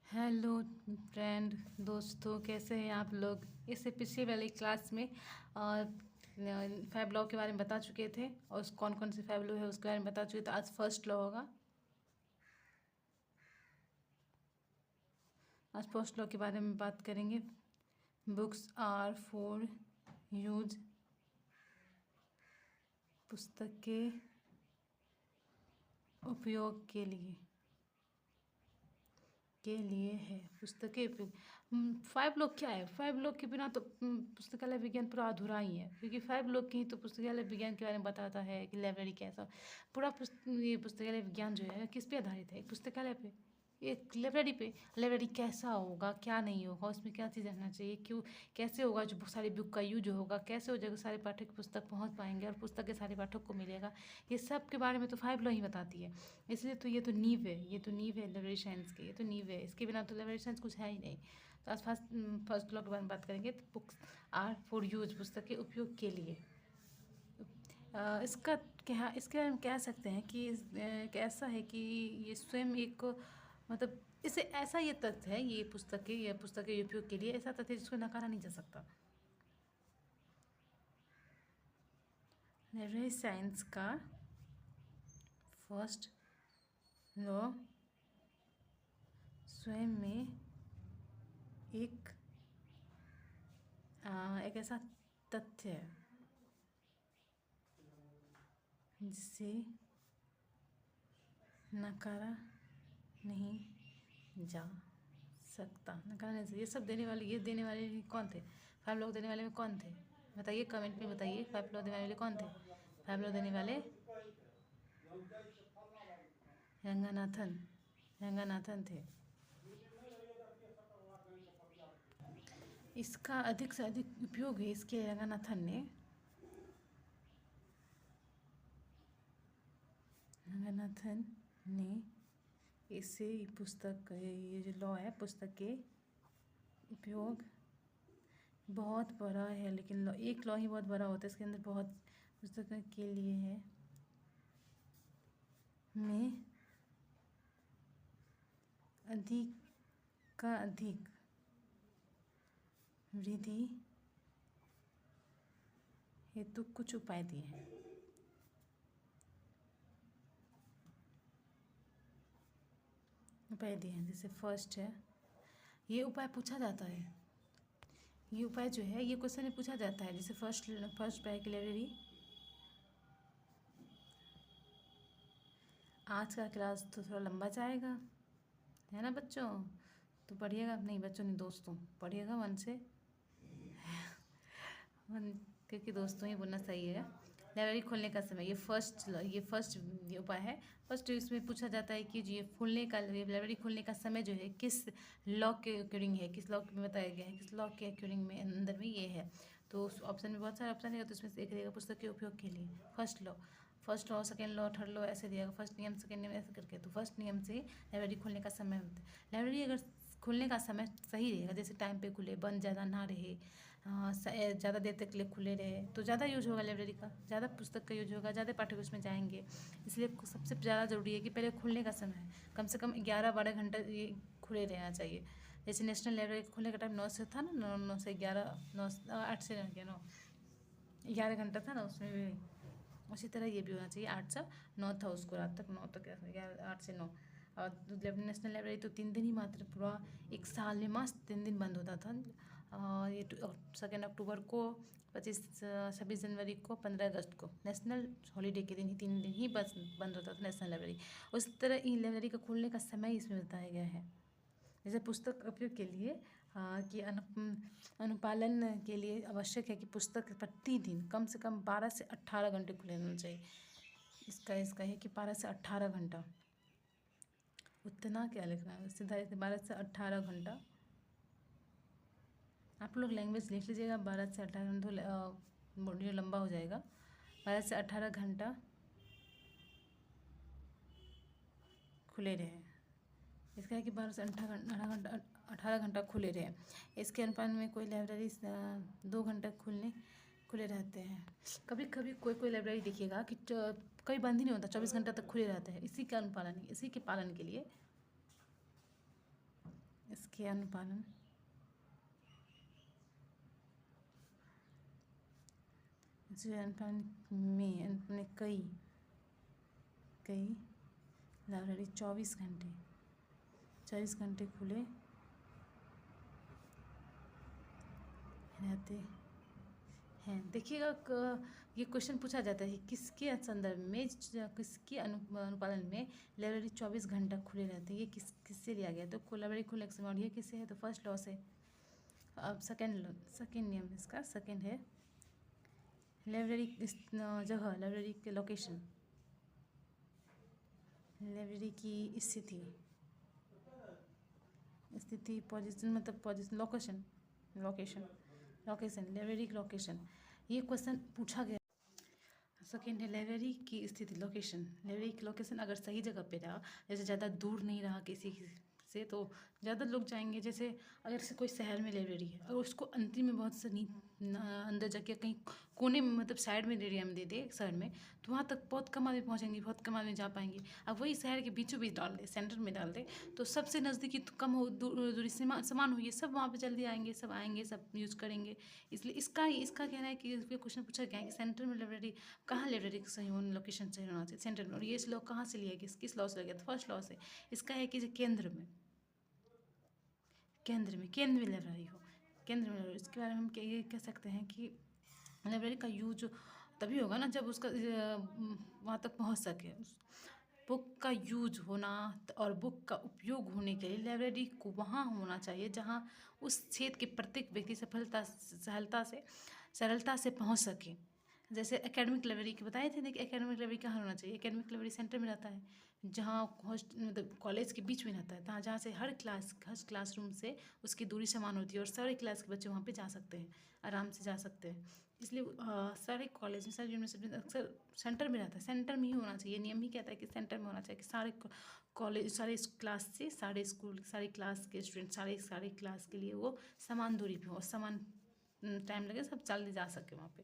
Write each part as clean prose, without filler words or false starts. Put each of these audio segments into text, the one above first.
Hello friend दोस्तों, कैसे हैं आप लोग। इससे पिछले वाली क्लास में फाइव लॉ के बारे में बता चुके थे और कौन कौन से फाइव लॉ है उसके बारे में बता चुके थे। आज फर्स्ट लॉ होगा। आज फर्स्ट लॉ के बारे में बात करेंगे। बुक्स आर फॉर यूज, पुस्तक के उपयोग के लिए है। पुस्तकें फाइव लोग क्या है। फाइव लोग के बिना तो पुस्तकालय विज्ञान पूरा अधूरा ही है, क्योंकि फाइव लोग की ही तो पुस्तकालय विज्ञान के बारे में बताता है कि लाइब्रेरी कैसा पूरा ये पुस्तकालय विज्ञान जो है किस पे आधारित है। एक पुस्तकालय पे, एक लाइब्रेरी पे। लाइब्रेरी कैसा होगा, क्या नहीं होगा, उसमें क्या चीज़ रहना चाहिए, क्यों कैसे होगा, जो सारी बुक का यूज होगा, कैसे हो जाएगा, सारे पाठक पुस्तक पहुंच पाएंगे और पुस्तक के सारे पाठक को मिलेगा। ये सब के बारे में तो फाइव लॉ ही बताती है। इसलिए तो ये तो नींव है, ये तो नींव है लाइब्रेरी साइंस की, ये तो नींव है। इसके बिना तो लाइब्रेरी साइंस कुछ है ही नहीं। तो आज फर्स्ट लॉ के बारे में बात करेंगे। तो बुक्स आर फॉर यूज, पुस्तक के उपयोग के लिए। इसका क्या, इसके बारे में कह सकते हैं कि ऐसा है कि ये स्वयं एक मतलब इसे ऐसा ये तथ्य है, ये पुस्तक के उपयोग के लिए ऐसा तथ्य है जिसको नकारा नहीं जा सकता। लाइब्रेरी साइंस का फर्स्ट लॉ स्वयं में एक ऐसा तथ्य है जिसे नकारा नहीं जा सकता। नकारा नहीं सकता। ये देने वाले कौन थे। फाइव लोग देने वाले में कौन थे, बताइए कमेंट में बताइए। फाइव लोग देने वाले कौन थे। फाइव लोग देने वाले रंगनाथन थे। इसका अधिक से अधिक उपयोग है इसके रंगनाथन ने इसे पुस्तक, ये जो लॉ है पुस्तक के उपयोग बहुत बड़ा है, लेकिन एक लॉ ही बहुत बड़ा होता है, इसके अंदर बहुत पुस्तक के लिए है में अधिक का अधिक वृद्धि हेतु कुछ उपाय दिए हैं। जैसे फर्स्ट है, ये उपाय पूछा जाता है। ये उपाय जो है ये क्वेश्चन में पूछा जाता है। जैसे फर्स्ट उपाय की लाइब्रेरी। आज का क्लास तो थोड़ा लंबा जाएगा, है ना बच्चों। तो पढ़िएगा, नहीं बच्चों नहीं दोस्तों, पढ़िएगा मन से क्योंकि दोस्तों ही बोलना सही है। लाइब्रेरी खोलने का समय, ये फर्स्ट उपाय है। फर्स्ट इसमें पूछा जाता है कि ये लाइब्रेरी खोलने का समय जो है किस लॉ के अकॉर्डिंग है, किस लॉ में बताया गया है, किस लॉ के अकॉर्डिंग में अंदर में ये है। तो उस ऑप्शन में बहुत सारे ऑप्शन रहेगा, तो उसमें से एक रहेगा पुस्तक के उपयोग के लिए first law, second law, third law ऐसे दिएगा। फर्स्ट नियम, सेकेंड नियम ऐसे करके। तो फर्स्ट नियम से लाइब्रेरी खोलने का समय होता है। लाइब्रेरी अगर खुलने का समय सही रहेगा, जैसे टाइम पे खुले, बंद ज़्यादा ना रहे, ज़्यादा देर तक के लिए खुले रहे, तो ज़्यादा यूज होगा लाइब्रेरी का, ज़्यादा पुस्तक का यूज होगा, ज़्यादा पाठक उसमें जाएंगे। इसलिए सबसे ज़्यादा ज़रूरी है कि पहले खुलने का समय कम से कम 11-12 घंटा ये खुले रहना चाहिए। जैसे नेशनल लाइब्रेरी खुलने का टाइम 9 से था ना, 9 से 11, 8 से 9, 11 घंटा था ना उसमें भी। उसी तरह ये भी होना चाहिए, 8 से 9 था उसको, रात तक 9 तक, 8 से 9। और नेशनल लाइब्रेरी तो 3 दिन ही मात्र, पूरा एक साल में मस्त 3 दिन बंद होता था। ये 2 अक्टूबर को, 26 जनवरी को, 15 अगस्त को, नेशनल हॉलीडे के दिन ही 3 दिन ही बस बंद होता था नेशनल लाइब्रेरी। उस तरह ही लाइब्रेरी का खुलने का समय इसमें बताया गया है। जैसे पुस्तक उपयोग के लिए कि अनुपालन के लिए आवश्यक है कि पुस्तक प्रतिदिन कम से कम 12 से 18 घंटे खुले रहना चाहिए। इसका है कि 12 से 18 घंटा, उतना क्या लिखना है, सीधा 12 से 18 घंटा। आप लोग लैंग्वेज लिख लीजिएगा, 12 से 18 घंटा वीडियो लंबा हो जाएगा। 12 से 18 घंटा खुले रहे। इसका है कि 12 से 18 घंटा खुले रहे। इसके अनुपात में कोई लाइब्रेरी 2 घंटे खुले रहते हैं। कभी कभी कोई लाइब्रेरी देखिएगा कि कभी बंद ही नहीं होता, 24 घंटा तक खुले रहते हैं। इसी के पालन के लिए इसके अनुपालन में कई लाइब्रेरी 24 घंटे खुले रहते हैं। देखिएगा ये क्वेश्चन पूछा जाता है किसके संदर्भ में, किसके अनुपालन में लाइब्रेरी 24 घंटा खुले रहते हैं, ये किससे लिया गया। तो लाइब्रेरी खुलने का समय, और ये किससे है, तो फर्स्ट लॉ से। अब सेकेंड नियम इसका सेकेंड है लाइब्रेरी जगह, लाइब्रेरी के लोकेशन, लाइब्रेरी की स्थिति पोजीशन, मतलब पोजीशन, लोकेशन, लाइब्रेरी की लोकेशन, ये क्वेश्चन पूछा गया। सेकेंड है लाइब्रेरी की स्थिति, लोकेशन, लाइब्रेरी की लोकेशन अगर सही जगह पे रहा, जैसे ज़्यादा दूर नहीं रहा किसी से, तो ज़्यादा लोग जाएंगे। जैसे अगर से कोई शहर में लाइब्रेरी है और उसको अंतिम में बहुत सनी अंदर जाके कहीं कोने में, मतलब साइड में एरिया में दे दे शहर में, तो वहाँ तक बहुत कम आदमी पहुँचेंगे, बहुत कम आदमी जा पाएंगे। अब वही शहर के बीचों बीच डाल दे, सेंटर में डाल दे, तो सबसे नज़दीकी तो कम हो, दूरी समान हुई, सब वहाँ पे जल्दी आएंगे, सब यूज़ करेंगे। इसलिए इसका कहना है कि इस पर क्वेश्चन पूछा गया है कि सेंटर में लाइब्रेरी, कहाँ लाइब्रेरी सही होना, लोकेशन सही होना चाहिए सेंटर में। और ये लॉ कहाँ से लिया गया, किस लॉ से लिया गया, फर्स्ट लॉ से। इसका है कि केंद्र में लाइब्रेरी हो, केंद्र में लाइब्रेरी। इसके बारे में हम ये कह सकते हैं कि लाइब्रेरी का यूज तभी होगा ना जब उसका वहाँ तक पहुँच सके। बुक का यूज होना और बुक का उपयोग होने के लिए लाइब्रेरी को वहाँ होना चाहिए जहाँ उस क्षेत्र के प्रत्येक व्यक्ति सरलता से पहुँच सके। जैसे एकेडमिक लाइब्रेरी के बताए थे, देखिए एकेडमिक लाइब्रेरी कहाँ होना चाहिए, एकेडमिक लाइब्रेरी सेंटर में रहता है, जहाँ मतलब कॉलेज के बीच में रहता है, जहाँ से हर क्लासरूम से उसकी दूरी समान होती है और सारे क्लास के बच्चे वहाँ पे जा सकते हैं, आराम से जा सकते हैं। इसलिए सारे कॉलेज में, सारी यूनिवर्सिटी में अक्सर सेंटर में रहता है, सेंटर में ही होना चाहिए। नियम ही कहता है कि सेंटर में होना चाहिए, कि सारे कॉलेज, सारे क्लास से, सारे स्कूल, सारी क्लास के स्टूडेंट सारे क्लास के लिए वो समान दूरी पे हो, समान टाइम लगे, सब जल्दी जा सके वहाँ पे।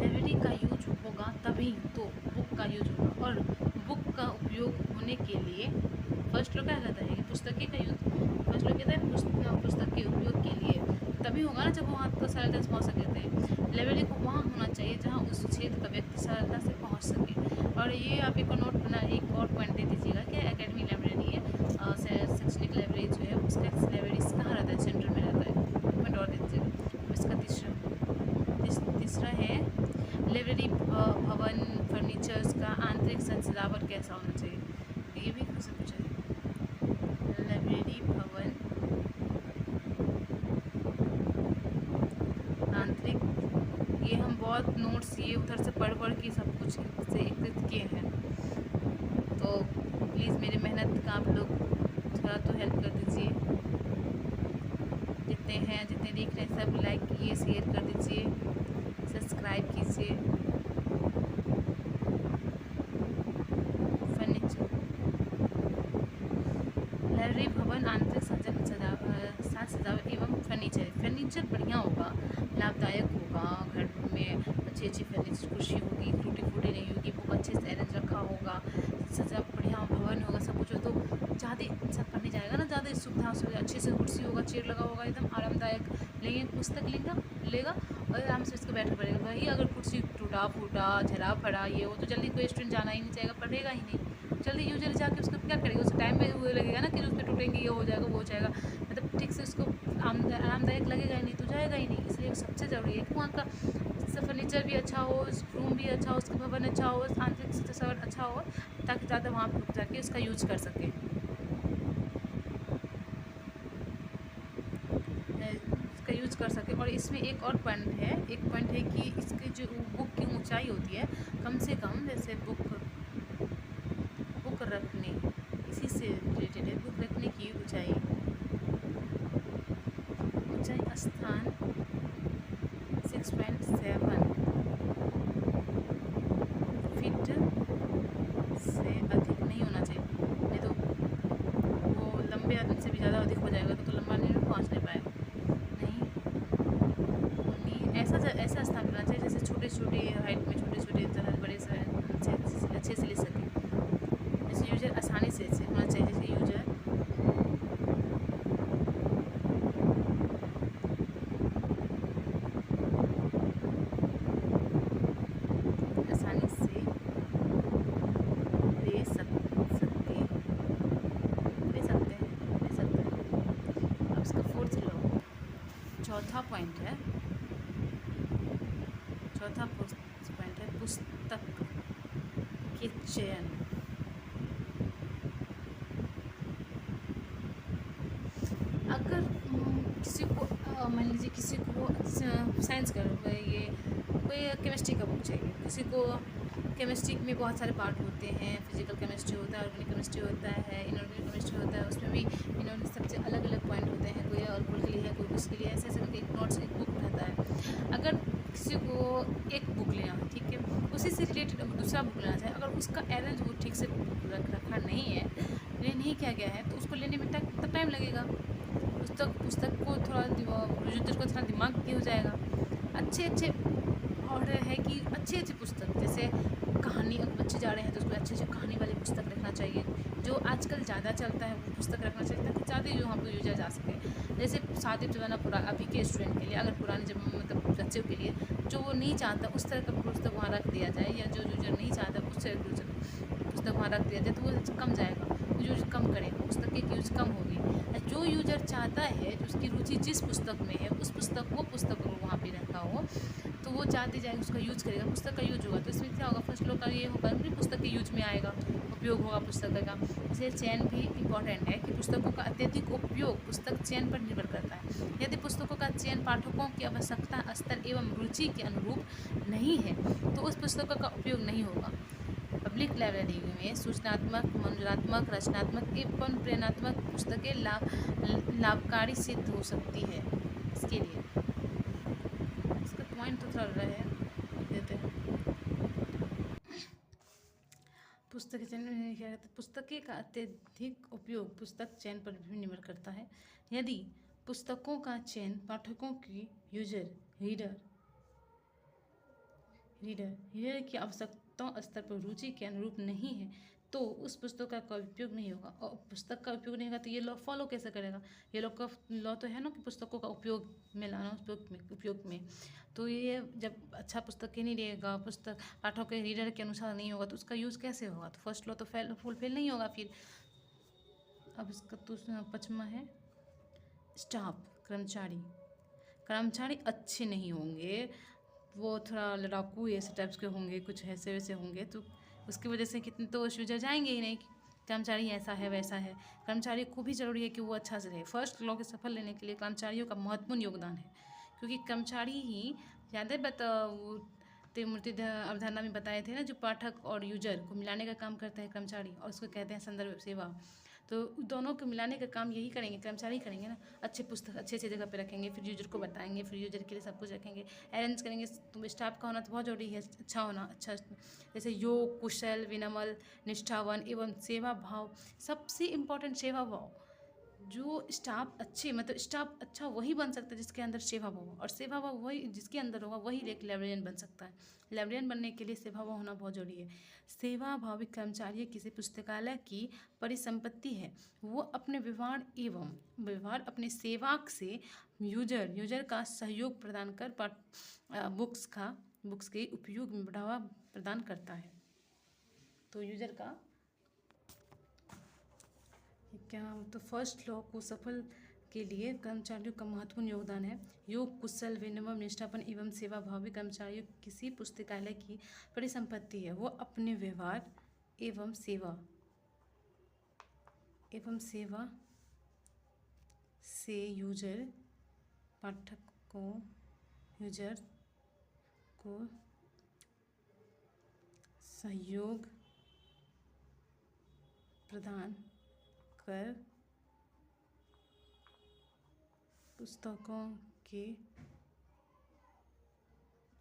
लाइब्रेरी का यूज होगा तभी तो बुक का यूज होगा, और बुक का उपयोग होने के लिए फर्स्ट लोग क्या कहता है कि पुस्तकें का यूज, फर्स्ट लोग कहता है पुस्तक के उपयोग के लिए तभी होगा ना जब वहाँ तक सरलता से पहुँच सकते हैं। लाइब्रेरी को वहाँ होना चाहिए जहाँ उस क्षेत्र का व्यक्ति सरलता से पहुँच सके। और ये आप एक नोट बना, एक और पॉइंट दे दीजिएगा कि एकेडमी लाइब्रेरी है, शैक्षणिक लाइब्रेरी जो है उसका लाइब्रेरी कहाँ रहता है, सेंटर में रहता है, पॉइंट और दे दीजिएगा। इसका तीसरा है लाइब्रेरी भवन फर्नीचर्स का आंतरिक सजावट कैसा होना चाहिए, ये भी क्वेश्चन पूछा है। लाइब्रेरी भवन आंतरिक, ये हम बहुत नोट्स ये उधर से पढ़ के सब कुछ से एकत्रित किए हैं, तो प्लीज़ मेरी मेहनत का आप लोग थोड़ा तो हेल्प कर दीजिए। जितने देख रहे हैं सब लाइक कीजिए, शेयर कर दीजिए, सब्सक्राइब कीजिए। फर्नीचर, लाइब्रेरी भवन आंतरिक सजावट एवं फर्नीचर बढ़िया होगा, लाभदायक होगा, घर में अच्छी फर्नीचर, कुर्सी होगी, टूटी फूटी नहीं होगी, बुक अच्छे से अरेंज रखा होगा, सजावट बढ़िया भवन होगा, सब कुछ हो, तो ज़्यादा इंसान पढ़ने जाएगा ना, ज़्यादा सुविधा अच्छे से कुर्सी होगा, चेयर लगा होगा, एकदम आरामदायक लेंगे, पुस्तक लेगा और आराम से उसको बैठ कर पढ़ेगा। वही अगर कुर्सी टूटा फूटा, झरा फड़ा ये हो, तो जल्दी कोई स्टूडेंट जाना ही नहीं चाहेगा, पढ़ेगा ही नहीं, जल्दी यूजली जाके उसको क्या करेगा, उसको टाइम में वो लगेगा ना कि उस पर टूटेंगे, ये हो जाएगा, वो हो जाएगा, मतलब ठीक से उसको आरामदायक लगेगा ही नहीं, तो जाएगा ही नहीं। इसलिए सबसे ज़रूरी है कि वहाँ का फर्नीचर भी अच्छा हो, रूम भी अच्छा हो, उसका भवन अच्छा हो, आंतरिक सजावट अच्छा हो, ताकि ज़्यादा वहाँ पर जाके उसका यूज कर सकें, इसका यूज कर सके। और इसमें एक और पॉइंट है कि इसकी जो बुक की ऊंचाई होती है, कम से कम, जैसे बुक रखने, इसी से रिलेटेड है, बुक रखने की ऊंचाई स्थान 6.7 फीट से अधिक नहीं होना चाहिए, नहीं तो वो लंबे आदमी से भी ज़्यादा अधिक हो जाएगा, तो लंबा नहीं पहुँच नहीं पाएगा। नहीं, ऐसा स्थान मिलना चाहिए जैसे छोटे हाइट में छोटे बड़े से अच्छे से ले सके, जैसे यूजर आसानी से होना चाहिए, जैसे यूजर चौथा पॉइंट है पुस्तक के चयन। अगर किसी को मान लीजिए किसी को साइंस का ये कोई केमिस्ट्री का बुक चाहिए, किसी को केमिस्ट्री में बहुत सारे पार्ट होते हैं, फिजिकल केमिस्ट्री होता है, ऑर्गेनिक केमिस्ट्री होता है, इनऑर्गेनिक केमिस्ट्री होता है, उसमें भी इन्होंने सबसे अलग अलग पॉइंट होते हैं, कोई अल्कोहल के लिए है, कोई उसके लिए, ऐसे ऐसे करके एक नोट्स एक बुक रहता है। अगर किसी को एक बुक लेना है, ठीक है, उसी से रिलेटेड दूसरा बुक लेना चाहिए, अगर उसका अरेंज वो ठीक से रखा नहीं है, नहीं किया गया है, तो उसको लेने में टाइम लगेगा। पुस्तक को थोड़ा यूजर को थोड़ा दिमाग की हो जाएगा। अच्छे ऑर्डर है कि अच्छी पुस्तक, जैसे कहानी, अगर बच्चे जा रहे हैं तो उसको अच्छी कहानी वाली पुस्तक रखना चाहिए, जो आजकल ज़्यादा चलता है वो पुस्तक रखना चाहिए, ताकि ज़्यादा जो हम लोग यूजर जा सके। जैसे शादी जमाना अभी के स्टूडेंट के लिए, अगर पुराने जमाने मतलब बच्चों के लिए जो वो नहीं चाहता उस तरह का पुस्तक वहाँ रख दिया जाए, या जो यूजर नहीं चाहता उस तरह का पुस्तक वहाँ रख दिया जाए, तो वो कम जाएगा, यूज कम करेगा, पुस्तक की यूज कम होगी। जो यूजर चाहता है, उसकी रुचि जिस पुस्तक में है, उस पुस्तक को वहाँ पे रखा हो, तो वो चाहते जाएगा, उसका यूज करेगा, पुस्तक का यूज होगा। तो इसमें क्या होगा, फर्स्ट लोग का ये होगा कि पुस्तक के यूज में आएगा, उपयोग होगा पुस्तक का। इसलिए चयन भी इम्पॉर्टेंट है कि पुस्तकों का अत्यधिक उपयोग पुस्तक चयन पर निर्भर करता है। यदि पुस्तकों का चयन पाठकों की आवश्यकता, स्तर एवं रुचि के अनुरूप नहीं है, तो उस पुस्तकों का उपयोग नहीं होगा। पब्लिक लाइब्रेरी में सूचनात्मक, मनोरंजनात्मक, रचनात्मक एवं प्रेरणात्मक पुस्तकें लाभकारी सिद्ध हो सकती है। इसके लिए इसका पॉइंट तो थोड़ा रहे देते हैं। पुस्तक चयन क्या कहते हैं, पुस्तकें का अत्यधिक उपयोग पुस्तक चयन पर भी निर्भर करता है। यदि पुस्तकों का चयन पाठकों की रीडर की आवश्यकताओं, स्तर पर, रुचि के अनुरूप नहीं है, तो उस पुस्तक का उपयोग नहीं होगा। और पुस्तक का उपयोग नहीं होगा तो ये लॉ फॉलो कैसे करेगा? ये लॉ का लॉ तो है ना कि पुस्तकों का उपयोग में लाना, उपयोग में। तो ये जब अच्छा पुस्तक ही नहीं रहेगा, पुस्तक पाठकों के रीडर के अनुसार नहीं होगा, तो उसका यूज़ कैसे होगा? तो फर्स्ट लॉ तो फुलफिल नहीं होगा फिर। अब इसका पचमा है स्टाफ, कर्मचारी अच्छे नहीं होंगे, वो थोड़ा लड़ाकू ऐसे टाइप्स के होंगे, कुछ ऐसे वैसे होंगे, तो उसकी वजह से कितने तो यूजर जाएंगे ही नहीं। कर्मचारी ऐसा है वैसा है, कर्मचारी को भी ज़रूरी है कि वो अच्छा से रहे। फर्स्ट लॉ के सफल लेने के लिए कर्मचारियों का महत्वपूर्ण योगदान है, क्योंकि कर्मचारी ही ज़्यादा त्रिमूर्ति अवधारणा में बताए थे ना, जो पाठक और यूजर को मिलाने का काम करता है कर्मचारी, और उसको कहते हैं संदर्भ सेवा। तो दोनों को मिलाने का काम यही करेंगे, कर्मचारी करेंगे ना। अच्छे पुस्तक अच्छे जगह पे रखेंगे, फिर यूजर को बताएंगे, फिर यूजर के लिए सब कुछ रखेंगे, अरेंज करेंगे। तुम स्टाफ का होना तो बहुत जरूरी है, अच्छा होना, अच्छा जैसे योग, कुशल, विनम्र, निष्ठावान एवं सेवा भाव। सबसे इम्पोर्टेंट सेवा भाव। जो स्टाफ अच्छे, मतलब स्टाफ अच्छा वही बन सकता है जिसके अंदर सेवा भाव हो, और सेवा भाव वही जिसके अंदर होगा वही एक लाइब्रेरियन बन सकता है। लाइब्रेरियन बनने के लिए सेवा भाव होना बहुत जरूरी है। सेवा भावी कर्मचारी किसी पुस्तकालय की परिसंपत्ति है। वो अपने व्यवहार अपने सेवक से यूजर का सहयोग प्रदान कर बुक्स के उपयोग में बढ़ावा प्रदान करता है। तो यूजर का क्या, तो फर्स्ट लॉ को सफल के लिए कर्मचारियों का महत्वपूर्ण योगदान है। योग, कुशल, विनम्र, निष्ठापन एवं सेवा भावी कर्मचारियों किसी पुस्तकालय की परिसंपत्ति है। वो अपने व्यवहार एवं सेवा से यूजर को सहयोग प्रदान कर पुस्तकों के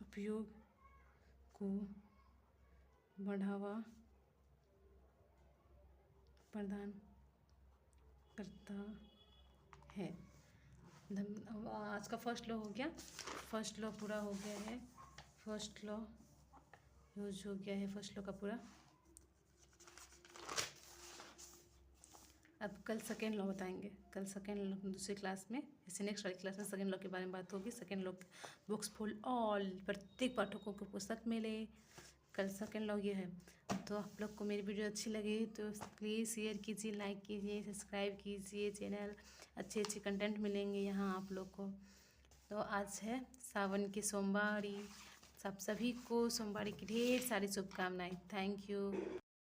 उपयोग को बढ़ावा प्रदान करता है। आज का फर्स्ट लॉ हो गया, फर्स्ट लॉ पूरा हो गया है, फर्स्ट लॉ यूज हो गया है, फर्स्ट लॉ का पूरा। अब कल सेकेंड लॉ बताएंगे, कल सेकेंड लॉ दूसरी क्लास में, जैसे नेक्स्ट वाली क्लास में सेकेंड लॉ के बारे में बात होगी। Second law books for all, प्रत्येक पाठकों को पुस्तक मिले, कल सेकेंड लॉ ये है। तो आप लोग को मेरी वीडियो अच्छी लगी तो प्लीज़ शेयर कीजिए, लाइक कीजिए, सब्सक्राइब कीजिए चैनल। अच्छे कंटेंट मिलेंगे यहाँ आप लोग को। तो आज है सावन की सोमवारी। सब सभी को सोमवारी की ढेर सारी शुभकामनाएं। Thank you.